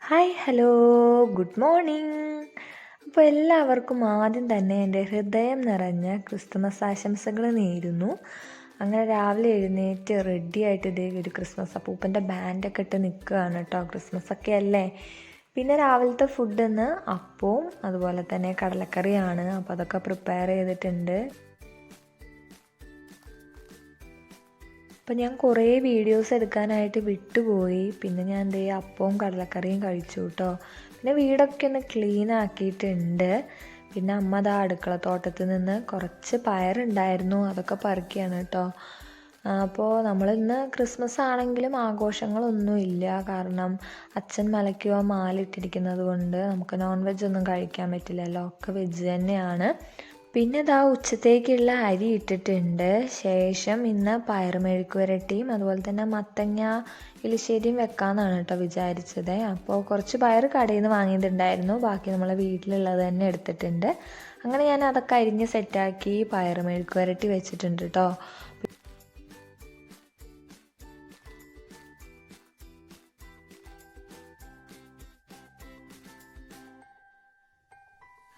Hi hello good morning. അപ്പോൾ എല്ലാവർക്കും ആദ്യം തന്നെ എൻ്റെ ഹൃദയം നിറഞ്ഞ ക്രിസ്തുമസ് ആശംസകൾ നേരുന്നു. അങ്ങനെ രാവിലെ എഴുന്നേറ്റ് റെഡി ആയിട്ട് ഇതേ ഒരു ക്രിസ്മസ് അപ്പൂപ്പൻ്റെ ബാൻഡൊക്കെ ഇട്ട് നിൽക്കുകയാണ് കേട്ടോ. ക്രിസ്മസ് ഒക്കെ അല്ലേ. പിന്നെ രാവിലത്തെ ഫുഡ് ഇന്ന് അപ്പവും അതുപോലെ തന്നെ കടലക്കറിയാണ്. അപ്പോൾ അതൊക്കെ പ്രിപ്പയർ ചെയ്തിട്ടുണ്ട്. അപ്പം ഞാൻ കുറേ വീഡിയോസ് എടുക്കാനായിട്ട് വിട്ടുപോയി. പിന്നെ ഞാൻ എന്ത് ചെയ്യുക, അപ്പവും കടലക്കറിയും കഴിച്ചു കേട്ടോ. പിന്നെ വീടൊക്കെ ഒന്ന് ക്ലീൻ ആക്കിയിട്ടുണ്ട്. പിന്നെ അമ്മ ദാ അടുക്കളത്തോട്ടത്തിൽ നിന്ന് കുറച്ച് പയറുണ്ടായിരുന്നു, അതൊക്കെ പറിക്കുകയാണ് കേട്ടോ. അപ്പോൾ നമ്മളിന്ന് ക്രിസ്മസ് ആണെങ്കിലും ആഘോഷങ്ങളൊന്നുമില്ല. കാരണം അച്ഛൻ മലയ്ക്കുവാൻ മാലിട്ടിരിക്കുന്നത് കൊണ്ട് നമുക്ക് നോൺ വെജ് ഒന്നും കഴിക്കാൻ പറ്റില്ലല്ലോ, ഒക്കെ വെജ് തന്നെയാണ്. പിന്നെ ഇതാ ഉച്ചത്തേക്കുള്ള അരി ഇട്ടിട്ടുണ്ട്. ശേഷം ഇന്ന് പയറുമെഴുക്ക് വരട്ടിയും അതുപോലെ തന്നെ മത്തങ്ങ എലിശ്ശേരിയും വെക്കാമെന്നാണ് കേട്ടോ വിചാരിച്ചത്. അപ്പോൾ കുറച്ച് പയർ കടയിൽ നിന്ന് വാങ്ങിയിട്ടുണ്ടായിരുന്നു, ബാക്കി നമ്മളെ വീട്ടിലുള്ളത് തന്നെ എടുത്തിട്ടുണ്ട്. അങ്ങനെ ഞാൻ അതൊക്കെ അരിഞ്ഞ് സെറ്റാക്കി പയറുമെഴുക്ക് വരട്ടി വെച്ചിട്ടുണ്ട് കേട്ടോ.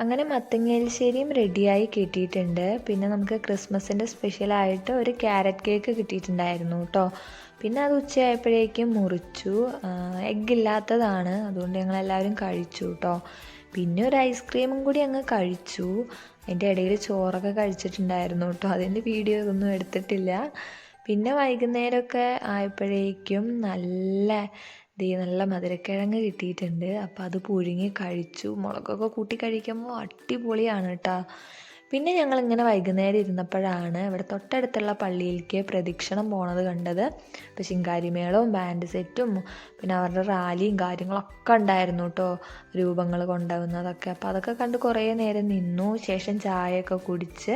അങ്ങനെ മത്തങ്ങ റെഡിയായി കിട്ടിയിട്ടുണ്ട്. പിന്നെ നമുക്ക് ക്രിസ്മസിൻ്റെ സ്പെഷ്യലായിട്ട് ഒരു ക്യാരറ്റ് കേക്ക് കിട്ടിയിട്ടുണ്ടായിരുന്നു കേട്ടോ. പിന്നെ അത് ഉച്ചയായപ്പോഴേക്കും മുറിച്ചു. എഗ്ഗില്ലാത്തതാണ്, അതുകൊണ്ട് ഞങ്ങളെല്ലാവരും കഴിച്ചു കേട്ടോ. പിന്നെ ഒരു ഐസ്ക്രീമും കൂടി അങ്ങ് കഴിച്ചു. അതിൻ്റെ ഇടയിൽ ചോറൊക്കെ കഴിച്ചിട്ടുണ്ടായിരുന്നു കേട്ടോ. അതിൻ്റെ വീഡിയോ ഒന്നും എടുത്തിട്ടില്ല. പിന്നെ വൈകുന്നേരമൊക്കെ ആയപ്പോഴേക്കും നല്ല മധുരക്കിഴങ്ങ് കിട്ടിയിട്ടുണ്ട്. അപ്പോൾ അത് പുഴുങ്ങി കഴിച്ചു. മുളകൊക്കെ കൂട്ടി കഴിക്കുമ്പോൾ അടിപൊളിയാണ് കേട്ടോ. പിന്നെ ഞങ്ങളിങ്ങനെ വൈകുന്നേരം ഇരുന്നപ്പോഴാണ് ഇവിടെ തൊട്ടടുത്തുള്ള പള്ളിയിലേക്ക് പ്രദക്ഷിണം പോണത് കണ്ടത്. അപ്പോൾ ശിങ്കാരിമേളവും ബാൻഡ് സെറ്റും പിന്നെ അവരുടെ റാലിയും കാര്യങ്ങളൊക്കെ ഉണ്ടായിരുന്നു കേട്ടോ, രൂപങ്ങൾ കൊണ്ടുവന്നതൊക്കെ. അപ്പോൾ അതൊക്കെ കണ്ട് കുറേ നേരം നിന്നു. ശേഷം ചായയൊക്കെ കുടിച്ച്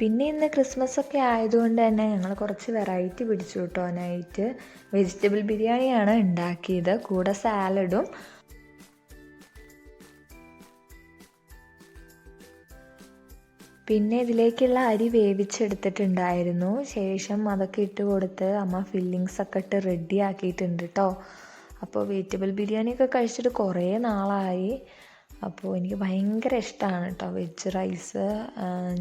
പിന്നെ ഇന്ന് ക്രിസ്മസ് ഒക്കെ ആയതുകൊണ്ട് തന്നെ ഞങ്ങൾ കുറച്ച് വെറൈറ്റി പിടിച്ചു കേട്ടോ. നൈറ്റ് വെജിറ്റബിൾ ബിരിയാണിയാണ് ഉണ്ടാക്കിയത്, കൂടെ സാലഡും. പിന്നെ ഇതിലേക്കുള്ള അരി വേവിച്ചെടുത്തിട്ടുണ്ടായിരുന്നു. ശേഷം അതൊക്കെ ഇട്ട് കൊടുത്ത് അമ്മ ഫില്ലിങ്സ് ഒക്കെ ഇട്ട് റെഡി ആക്കിയിട്ടുണ്ട് കേട്ടോ. അപ്പോൾ വെജിറ്റബിൾ ബിരിയാണിയൊക്കെ കഴിച്ചിട്ട് കുറേ നാളായി. അപ്പോൾ എനിക്ക് ഭയങ്കര ഇഷ്ടമാണ് കേട്ടോ വെജ് റൈസ്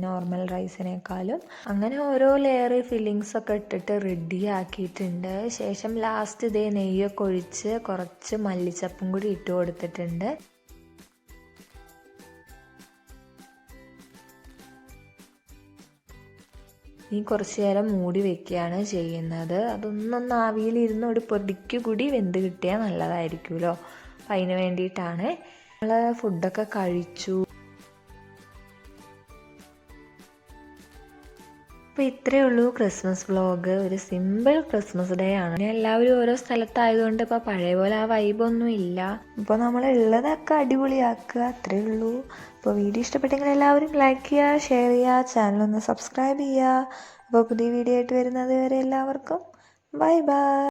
നോർമൽ റൈസിനേക്കാളും. അങ്ങനെ ഓരോ ലെയർ ഫില്ലിങ്സൊക്കെ ഇട്ടിട്ട് റെഡി ആക്കിയിട്ടുണ്ട്. ശേഷം ലാസ്റ്റ് ഇതേ നെയ്യൊക്കെ ഒഴിച്ച് കുറച്ച് മല്ലിച്ചപ്പും കൂടി ഇട്ട് കൊടുത്തിട്ടുണ്ട്. ഇനി കുറച്ച് നേരം മൂടി വെക്കുകയാണ് ചെയ്യുന്നത്. അതൊന്നൊന്ന് ആവിയിലിരുന്ന് ഒരു പൊടിക്ക് കൂടി വെന്ത് കിട്ടിയാൽ നല്ലതായിരിക്കുമല്ലോ. അപ്പം അതിന് വേണ്ടിയിട്ടാണ്. ഞങ്ങൾ ഫുഡൊക്കെ കഴിച്ചു. അപ്പോൾ ഇത്രയേ ഉള്ളൂ ക്രിസ്മസ് വ്ളോഗ്. ഒരു സിമ്പിൾ ക്രിസ്മസ് ഡേ ആണ്. പിന്നെ എല്ലാവരും ഓരോ സ്ഥലത്തായതുകൊണ്ട് ഇപ്പോൾ പഴയ പോലെ ആ വൈബൊന്നും ഇല്ല. ഇപ്പോൾ നമ്മൾ ഉള്ളതൊക്കെ അടിപൊളിയാക്കുക, അത്രയേ ഉള്ളൂ. അപ്പോൾ വീഡിയോ ഇഷ്ടപ്പെട്ടെങ്കിൽ എല്ലാവരും ലൈക്ക് ചെയ്യുക, ഷെയർ ചെയ്യുക, ചാനലൊന്ന് സബ്സ്ക്രൈബ് ചെയ്യുക. അപ്പോൾ പുതിയ വീഡിയോ ആയിട്ട് വരുന്നത് വരെ എല്ലാവർക്കും ബൈ ബൈ.